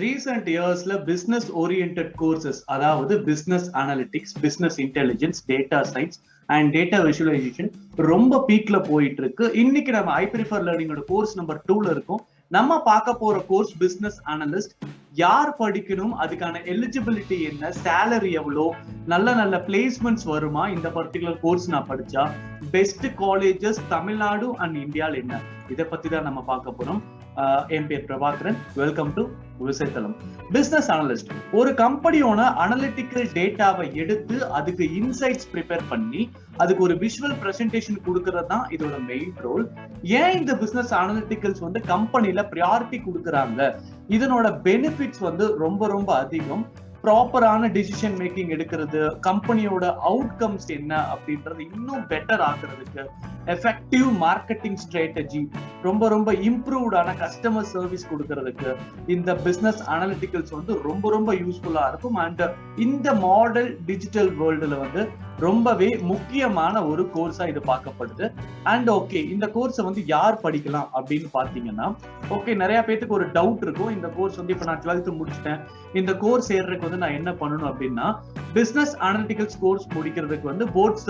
Recent இயர்ஸ்ல business oriented courses, அதாவது business analytics, business intelligence, data science and data visualisation ரொம்ப பீக்ல போயிட்டு இருக்கு. இன்னைக்கு நம்ம ஐ ப்ரிஃபர் லேர்னிங்கோட கோர்ஸ் நம்பர் 2ல இருக்கும். நம்ம பார்க்க போற கோர்ஸ் பிசினஸ் அனலிஸ்ட். யார் படிக்கணும், அதுக்கான எலிஜிபிலிட்டி என்ன, சேலரி எவ்வளோ, நல்ல நல்ல பிளேஸ்மெண்ட்ஸ் வருமா, இந்த பர்டிகுலர் கோர்ஸ் நான் படிச்சா, பெஸ்ட் காலேஜஸ் தமிழ்நாடு அண்ட் இந்தியாவில் என்ன, இதை பத்தி தான் நம்ம பார்க்க போறோம். என் பேர் பிரபாகரன். வெல்கம் டு விவசாயத்தலம். பிசினஸ் அனலிஸ்ட் ஒரு கம்பெனியோட அனலிட்டிக்கல் டேட்டாவை எடுத்து அதுக்கு இன்சைட்ஸ் ப்ரிப்பேர் பண்ணி அதுக்கு ஒரு விஷுவல் பிரசன்டேஷன் கொடுக்கறது தான் இதோட மெயின் ரோல். ஏன் இந்த பிசினஸ் அனலிட்டிக்கல்ஸ் வந்து கம்பெனில ப்ரியாரிட்டி கொடுக்குறாங்க, இதனோட பெனிஃபிட்ஸ் வந்து ரொம்ப ரொம்ப அதிகம். ப்ராப்பரான டிசிஷன் மேக்கிங் எடுக்கிறது, கம்பெனியோட அவுட்கம்ஸ் என்ன அப்படின்றது இன்னும் பெட்டர் ஆக்குறதுக்கு, எஃபெக்டிவ் மார்க்கெட்டிங் ஸ்ட்ராட்டஜி, ரொம்ப ரொம்ப இம்ப்ரூவ்டான கஸ்டமர் சர்வீஸ் கொடுக்கறதுக்கு இந்த பிசினஸ் அனலிட்டிக்கல்ஸ் வந்து ரொம்ப ரொம்ப யூஸ்ஃபுல்லா இருக்கும். அண்ட் இந்த மாடல் டிஜிட்டல் வேர்ல்டுல வந்து ரொம்பவே முக்கியமான ஒரு கோர்ஸா இது பார்க்கப்படுது. அண்ட் ஓகே, இந்த கோர்ஸை வந்து யார் படிக்கலாம் அப்படின்னு பாத்தீங்கன்னா, ஓகே, நிறைய பேருக்கு ஒரு டவுட் இருக்கும். இந்த கோர்ஸ் வந்து இப்ப நான் 12th முடிச்சிட்டேன், இந்த கோர்ஸ் ஏறதுக்கு வந்து நான் என்ன பண்ணணும் அப்படின்னா, பிசினஸ் அனலிட்டிக்கல்ஸ் கோர்ஸ் முடிக்கிறதுக்கு வந்து போத்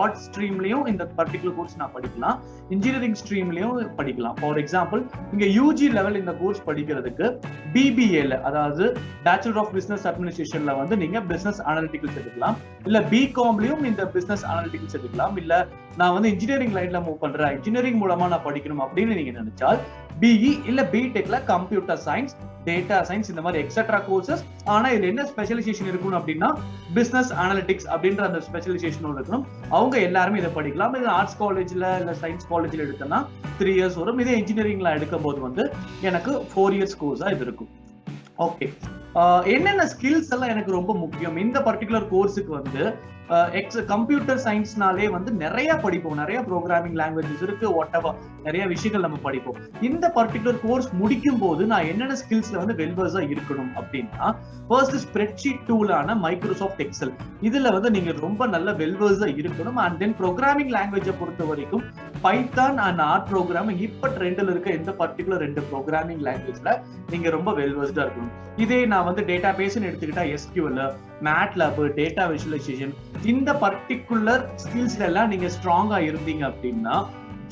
ஆர்ட்ஸ் ஸ்ட்ரீம்லயும் இந்த பர்டிகுலர் கோர்ஸ் நான் படிக்கலாம், இன்ஜினியரிங் ஸ்ட்ரீம்லயும் படிக்கலாம். ஃபார் எக்ஸாம்பிள், இங்க யூஜி லெவல் இந்த கோர்ஸ் படிக்கிறதுக்கு பிபிஏல, அதாவது பேச்சுலர் ஆஃப் பிசினஸ் அட்மினிஸ்ட்ரேஷன்ல வந்து நீங்க பிசினஸ் அனலிட்டிக்கல்ஸ் எடுக்கலாம். இல்ல பிகாம்லயும் இந்த பிசினஸ் அனலிட்டிக்ஸ் எடுக்கலாம். இல்ல நான் வந்து இன்ஜினியரிங் லைன்ல மூவ் பண்றேன், இன்ஜினியரிங் மூலமா நான் படிக்கணும் அப்படின்னு நீங்க நினைச்சால் பிஇ இல்ல பிடெக்ல கம்ப்யூட்டர் சயின்ஸ், டேட்டா சயின்ஸ், இந்த மாதிரி எக்ஸெட்ரா கோர்சஸ். ஆனா இதுல என்ன ஸ்பெஷலைசேஷன் இருக்கணும் அப்படின்னா, பிசினஸ் அனலிட்டிக்ஸ் அப்படின்ற அந்த ஸ்பெஷலைசேஷனோட இருக்கணும். அவங்க எல்லாருமே இதை படிக்கலாம். இது ஆர்ட்ஸ் காலேஜ்ல இல்ல சயின்ஸ் காலேஜ்ல எடுத்தனா 3 years வரும். இதே இன்ஜினியரிங்ல எடுக்கும் போது வந்து எனக்கு 4 years கோர்ஸா இது இருக்கும். ஓகே, என்னென்ன ஸ்கில்ஸ் எல்லாம் எனக்கு ரொம்ப முக்கியம் இந்த பர்டிகுலர் கோர்ஸுக்கு வந்து, கம்ப்யூட்டர் சயின்ஸ்னாலே வந்து நிறைய படிப்போம், நிறைய ப்ரோக்ராமிங் லாங்குவேஜஸ் இருக்கு, வாட்எவர், நிறைய விஷயங்கள் நம்ம படிப்போம். இந்த பர்டிகுலர் கோர்ஸ் முடிக்கும் போது நான் என்னென்ன ஸ்கில்ஸ்ல வந்து வெல்வர்ஸா இருக்கணும் அப்படின்னா, ஃபர்ஸ்ட் ஸ்ப்ரெட்ஷீட் டூலான மைக்ரோசாஃப்ட் எக்ஸல், இதுல வந்து நீங்க ரொம்ப நல்ல வெல்வர்ஸா இருக்கணும். அண்ட் தென் ப்ரோக்ராமிங் லாங்குவேஜை பொறுத்த வரைக்கும் பைத்தான் அண்ட் ஆர் ப்ரோக்ராமிங் இப்ப ட்ரெண்ட்ல இருக்க இந்த பர்டிகுலர் 2 ப்ரோக்ராமிங் லாங்குவேஜ்ல நீங்க ரொம்ப வெல்வர்ஸ்டா இருக்கணும். இதே நான் வந்து டேட்டா பேஸ்ன்னு எடுத்துக்கிட்டா எஸ்கியூஎல், மேட்லாப், டேட்டா விஷுவலைசேஷன், இந்த பர்டிகுலர் ஸ்கில்ஸ்ல எல்லாம் நீங்க ஸ்ட்ராங்கா இருந்தீங்க அப்படின்னா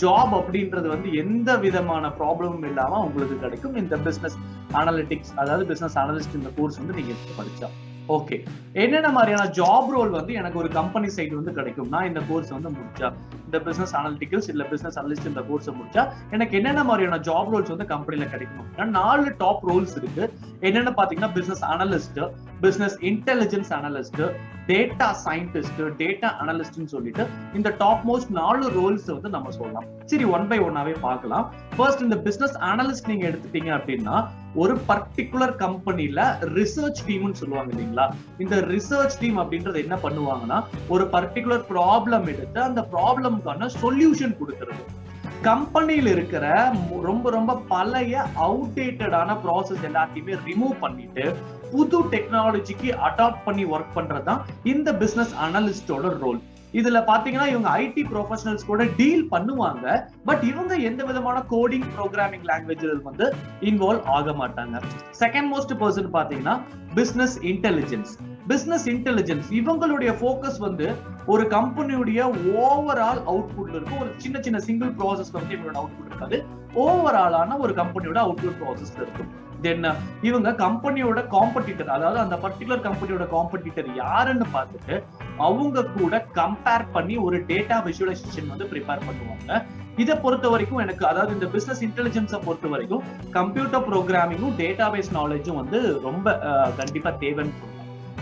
ஜாப் அப்படின்றது வந்து எந்த விதமான ப்ராப்ளமும் இல்லாம உங்களுக்கு கிடைக்கும். இந்த பிசினஸ் அனலிட்டிக்ஸ், அதாவது பிசினஸ் அனலிஸ்ட் இந்த கோர்ஸ் வந்து நீங்க படிச்சா. ஓகே, என்னென்ன மாதிரியான ஜாப் ரோல் வந்து எனக்கு ஒரு கம்பெனி சைடு வந்து கிடைக்கும் நான் இந்த கோர்ஸ் வந்து முடிச்சா, இந்த பிசினஸ் அனலிட்டிக்கல்ஸ் இல்ல பிசினஸ் அனலிஸ்ட் இந்த கோர்ஸ் முடிச்சா எனக்கு என்னென்ன மாதிரியான ஜாப் ரோல்ஸ் வந்து கம்பெனில கிடைக்கும் அப்படின்னா, 4 டாப் ரோல்ஸ் இருக்கு. என்னென்ன பாத்தீங்கன்னா, business analyst, business intelligence analyst, data scientist, data அனலிஸ்ட்னு சொல்லிட்டு இந்த டாப் மோஸ்ட் 4 ரோல்ஸ் வந்து நம்ம சொல்லலாம். சரி, ஒன் பை ஒன்னாவே பார்க்கலாம். ஃபர்ஸ்ட், இந்த பிசினஸ் அனலிஸ்ட் நீங்க எடுத்துட்டீங்க அப்படின்னா, ஒரு பர்டிகுலர் கம்பெனில ரிசர்ச் டீம்னு சொல்லுவாங்க இல்லைங்களா, இந்த ரிசர்ச் டீம் அப்படின்றது என்ன பண்ணுவாங்கன்னா, ஒரு பர்டிகுலர் ப்ராப்ளம் எடுத்து அந்த ப்ராப்ளம்கான சொல்யூஷன் கொடுக்கிறது. கம்பெனியில் இருக்கிற ரொம்ப ரொம்ப பழைய அவுடேட்டடான ப்ராசஸ் எல்லாத்தையுமே ரிமூவ் பண்ணிட்டு புது டெக்னாலஜிக்கு அடாப்ட் பண்ணி ஒர்க் பண்றதுதான் இந்த பிசினஸ் அனலிஸ்டோட ரோல். இதுல பாத்தீங்கன்னா இவங்க ஐடி ப்ரொஃபஷனல்ஸ் கூட டீல் பண்ணுவாங்க, பட் இவங்க எந்த விதமான கோடிங் ப்ரோக்ராமிங் லாங்குவேஜ் வந்து இன்வால்வ் ஆக மாட்டாங்க. செகண்ட் மோஸ்ட் பர்சன் பாத்தீங்கன்னா பிசினஸ் இன்டெலிஜென்ஸ். பிசினஸ் இன்டெலிஜென்ஸ் இவங்களுடைய ஃபோக்கஸ் வந்து ஒரு கம்பெனியுடைய ஓவரால் அவுட்புட்ல இருக்கும். ஒரு சின்ன சின்ன சிங்கிள் ப்ராசஸ் வந்து இவங்களோட அவுட்புட் இருக்காது, ஓவராலான ஒரு கம்பெனியோட அவுட்புட் ப்ராசஸ்ல இருக்கும். தென் இவங்க கம்பெனியோட காம்படிட்டர், அதாவது அந்த பர்டிகுலர் கம்பெனியோட காம்படிட்டர் யாருன்னு பார்த்துட்டு அவங்க கூட கம்பேர் பண்ணி ஒரு டேட்டா விஷுவலைசேஷன் வந்து ப்ரிப்பேர் பண்ணுவாங்க. இதை பொறுத்த வரைக்கும் எனக்கு, அதாவது இந்த பிசினஸ் இன்டெலிஜென்ஸை பொறுத்த வரைக்கும் கம்ப்யூட்டர் ப்ரோக்ராமிங்கும் டேட்டாபேஸ் நாலேஜும் வந்து ரொம்ப கண்டிப்பா தேவைன்னு சொல்லலாம்.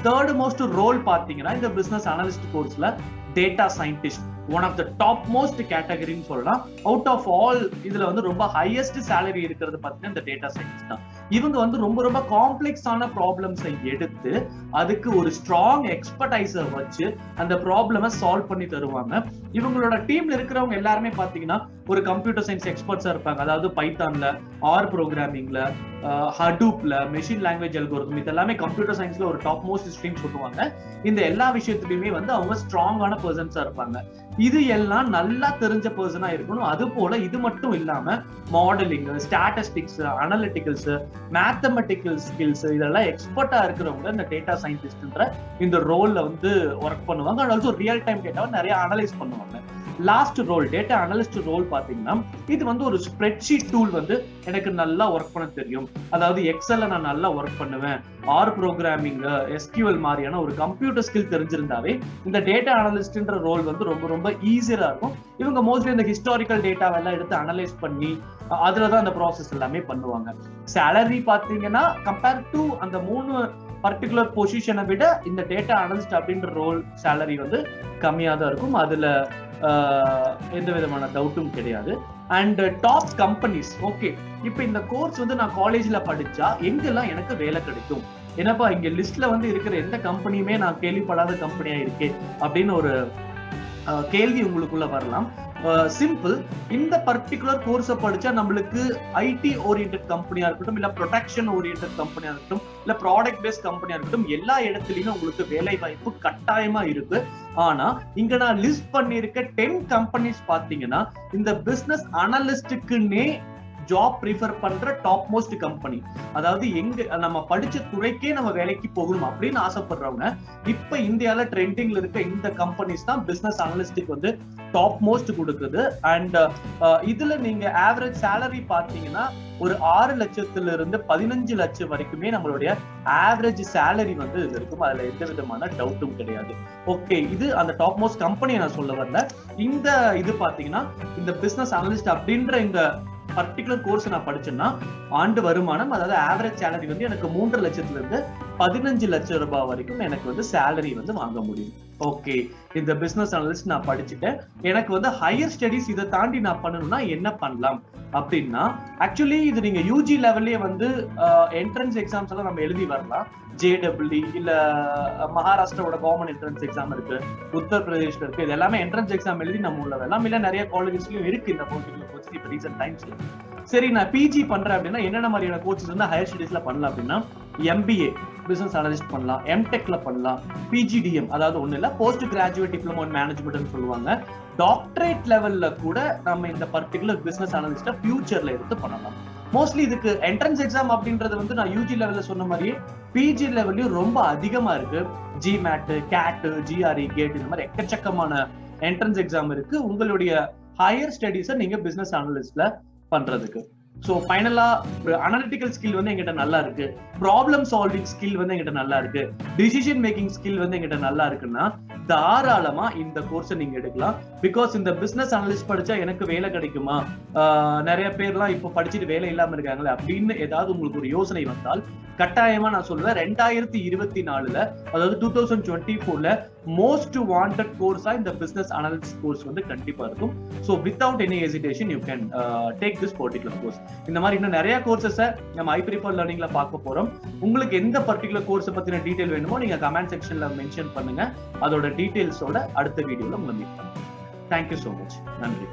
தேர்ட் மோஸ்ட் ரோல் பாத்தீங்கன்னா இந்த பிசினஸ் அனலிஸ்ட் கோர்ஸ்ல data scientist, one of the top most கேட்டகரின்னு சொல்லலாம். அவுட் ஆஃப் ஆல் இதுல வந்து ரொம்ப ஹையஸ்ட் சேலரி இருக்கிறது பாத்தீங்கன்னா இந்த டேட்டா சயின்டிஸ்ட் தான். இவங்க வந்து ரொம்ப ரொம்ப காம்ப்ளெக்ஸான ப்ராப்ளம்ஸை எடுத்து அதுக்கு ஒரு ஸ்ட்ராங் எக்ஸ்பர்டைஸை வச்சு அந்த ப்ராப்ளமை சால்வ் பண்ணி தருவாங்க. இவங்களோட டீம்ல இருக்கிறவங்க எல்லாருமே பாத்தீங்கன்னா ஒரு கம்ப்யூட்டர் சயின்ஸ் எக்ஸ்பர்ட்ஸா இருப்பாங்க, அதாவது பைத்தான்ல, ஆர் ப்ரோக்ராமிங்ல, ஹடூப்ல, மெஷின் லாங்குவேஜ் அல்கோரிதம், இது எல்லாமே கம்ப்யூட்டர் சயின்ஸ்ல ஒரு டாப் மோஸ்ட் ஸ்ட்ரீம் சொல்லுவாங்க. இந்த எல்லா விஷயத்துலயுமே வந்து அவங்க ஸ்ட்ராங்கான பர்சன்ஸா இருப்பாங்க. இது எல்லாம் நல்லா தெரிஞ்ச பர்சனா இருக்கணும். அது போல இது மட்டும் இல்லாம மாடலிங், ஸ்டாட்டிஸ்டிக்ஸ், அனலிட்டிகல்ஸ், மேத்தமெட்டிக்கல் ஸ்கில்ஸ் இதெல்லாம் எக்ஸ்பர்ட்டா இருக்கிறவங்க இந்த டேட்டா சயின்டிஸ்ட்ன்ற இந்த ரோல்ல வந்து ஒர்க் பண்ணுவாங்க. அண்ட் ஆல்சோ ரியல் டைம் டேட்டாவை நிறைய அனலைஸ் பண்ணுவாங்க. Last role, data analyst role பாத்தீங்கன்னா இது வந்து ஒரு ஸ்ப்ரெட்ஷீட் டூல் வந்து எனக்கு நல்லா ஒர்க் பண்ண தெரியும், அதாவது எக்ஸல்ல நான் நல்லா ஒர்க் பண்ணுவேன், ஆர் ப்ரோக்ராமிங், எஸ்கியூஎல் மாதிரியான ஒரு கம்ப்யூட்டர் ஸ்கில் தெரிஞ்சிருந்தாவே இந்த டேட்டா அனலிஸ்ட்ன்ற ரோல் வந்து ரொம்ப ரொம்ப ஈஸியா இருக்கும். இவங்க மோஸ்ட்லி இந்த ஹிஸ்டாரிக்கல் டேட்டாவெல்லாம் எடுத்து அனலைஸ் பண்ணி அதுலதான் அந்த ப்ராசஸ் எல்லாமே பண்ணுவாங்க. சேலரி பாத்தீங்கன்னா கம்பேர் டு அந்த 3 பர்டிகுலர் பொசிஷனை விட இந்த டேட்டா அனலிஸ்ட் அப்படின்ற ரோல் சேலரி வந்து கம்மியா தான் இருக்கும். அதுல எந்த விதமான டவுட்டும் கிடையாது. அண்ட் டாப் கம்பெனிஸ், ஓகே இப்ப இந்த கோர்ஸ் வந்து நான் காலேஜ்ல படிச்சா எங்கெல்லாம் எனக்கு வேலை கிடைக்கும், என்னப்பா இங்க லிஸ்ட்ல வந்து இருக்கிற எந்த கம்பெனியுமே நான் கேள்விப்படாத கம்பெனியா இருக்கே அப்படின்னு ஒரு கேள்வி உங்களுக்குள்ள வரலாம். சிம்பிள், இந்த பர்டிகுலர் கோர்ஸை படிச்சா நம்மளுக்கு ஐடி ஓரியன்ட் கம்பெனியா இருக்கட்டும், இல்ல ப்ரொடக்ஷன் ஓரியன்ட் கம்பெனியா இருக்கட்டும், இல்ல ப்ராடக்ட் பேஸ்ட் கம்பெனியா இருக்கட்டும், எல்லா இடத்துலயுமே உங்களுக்கு வேலை வாய்ப்பு கட்டாயமா இருக்கு. ஆனா இங்க நான் லிஸ்ட் பண்ணிருக்க 10 கம்பெனிஸ் பாத்தீங்கன்னா இந்த பிசினஸ் அனலிஸ்டுக்குன்னே ஜாப் ப்ரிஃபர் பண்ற டாப் மோஸ்ட் கம்பெனி. அதாவது எங்க நம்ம படிச்ச துறைக்கே நம்ம வேலைக்கு போகணும் அப்படின்னு ஆசைப்படுறவங்க இப்ப இந்தியால ட்ரெண்டிங்ல இருக்க இந்த கம்பெனிஸ் தான் பிசினஸ் அனலிஸ்டுக்கு வந்து டாப் மோஸ்ட் கொடுக்குது. அண்ட் இதுல நீங்க ஆவரேஜ் சேலரி பாத்தீங்கன்னா ஒரு 6 லட்சத்துல இருந்து 15 லட்சம் வரைக்குமே நம்மளுடைய ஆவரேஜ் சேலரி வந்து இது இருக்கும். அதுல எந்த விதமான டவுட்டும் கிடையாது. ஓகே, இது அந்த டாப் மோஸ்ட் கம்பெனியை நான் சொல்ல வரல. இந்த இது பாத்தீங்கன்னா இந்த பிசினஸ் அனலிஸ்ட் அப்படின்ற இந்த பர்டிகுலர் கோர்ஸ் நான் படிச்சேன்னா ஆண்டு வருமானம், அதாவது ஆவரேஜ் சேலரி வந்து எனக்கு 3 லட்சத்துல இருந்து 15 லட்சம் ரூபாய் வரைக்கும் எனக்கு வந்து சேலரி வந்து வாங்க முடியும். ஓகே, இந்த பிசினஸ் அனலிஸ்ட் நான் படிச்சுட்டேன், எனக்கு வந்து ஹையர் ஸ்டடிஸ் இதை தாண்டி நான் பண்ணணும்னா என்ன பண்ணலாம் அப்படின்னா, ஆக்சுவலி இது நீங்க யூஜி லெவல்லே வந்து என்ட்ரன்ஸ் எக்ஸாம்ஸ் எல்லாம் நம்ம எழுதி வரலாம். ஜேடபிள்யூ இல்ல மகாராஷ்டிராவோட காமன் என்ட்ரன்ஸ் எக்ஸாம் இருக்கு, உத்தரப்பிரதேஷ்ல இருக்கு, இது எல்லாமே என்ட்ரன்ஸ் எக்ஸாம் எழுதி நம்ம உள்ள வரலாம். இல்ல நிறைய காலேஜஸ்லயும் இருக்கு இந்த பர்டிகுலர் கோர்ஸ் இப்ப ரீசன்ட் டைம்ஸ்ல. சரி, நான் பிஜி பண்றேன் அப்படின்னா என்னென்ன மாதிரியான கோர்சஸ் வந்து ஹையர் ஸ்டடீஸ்ல பண்ணலாம் அப்படின்னா, எம்பிஏ பிசினஸ் அனலிஸ்ட் பண்ணலாம், எம்டெக்ல பண்ணலாம், பிஜிடிஎம் அதாவது ஒண்ணு இல்ல போஸ்ட் கிராஜுவேட் டிப்ளமோ இன் மேனேஜ்மெண்ட்னு சொல்லுவாங்க. டாக்டரேட் லெவல்ல கூட நம்ம இந்த பர்டிகுலர் பிசினஸ் அனலிஸ்ட ஃபியூச்சர்ல எடுத்து பண்ணலாம். மோஸ்ட்லி இதுக்கு என்ட்ரன்ஸ் எக்ஸாம் அப்படின்றது வந்து நான் யூஜி லெவல்ல சொன்ன மாதிரியே பிஜி லெவல்லையும் ரொம்ப அதிகமா இருக்கு. ஜிமேட், கேட், ஜிஆர்இ, கேட் இந்த மாதிரி எக்கச்சக்கமான என்ட்ரன்ஸ் எக்ஸாம் இருக்கு உங்களுடைய ஹையர் ஸ்டடீஸை நீங்க பிசினஸ் அனலிஸ்ட்ல பண்றதுக்கு. சோ ஃபைனலா அனலிட்டிக்கல் ஸ்கில் வந்து எங்கிட்ட நல்லா இருக்கு, ப்ராப்ளம் சால்விங் ஸ்கில் வந்து எங்கிட்ட நல்லா இருக்கு, டிசிஷன் மேக்கிங் ஸ்கில் வந்து எங்கிட்ட நல்லா இருக்குன்னா தாராளமா இந்த கோர்ஸை நீங்க எடுக்கலாம். பிகாஸ் இந்த பிசினஸ் அனலிஸ்ட் படிச்சா எனக்கு வேலை கிடைக்குமா, நிறைய பேர்லாம் இப்போ படிச்சுட்டு வேலை இல்லாம இருக்காங்களே அப்படின்னு ஏதாவது உங்களுக்கு ஒரு யோசனை வந்தால் கட்டாயமா நான் சொல்லுவேன் 2024 அதாவது 2024 மோஸ்ட் வாண்டட் கோர்ஸா இந்த பிசினஸ் அனலிஸ்ட் கோர்ஸ் வந்து கண்டிப்பா இருக்கும். So without any hesitation you can take this particular course. இந்த மாதிரி இன்னும் நிறைய கோர்சஸை நம்ம ஐ ப்ரிஃபர் லேர்னிங்ல பார்க்க போறோம். உங்களுக்கு எந்த பர்டிகுலர் கோர்ஸை பத்தின டீடைல் வேணுமோ நீங்க கமெண்ட் செக்ஷன்ல மென்ஷன் பண்ணுங்க. அதோட டீடைல்ஸோட அடுத்த வீடியோல உங்களை மீட் பண்ணுங்க. Thank you so much. நன்றி.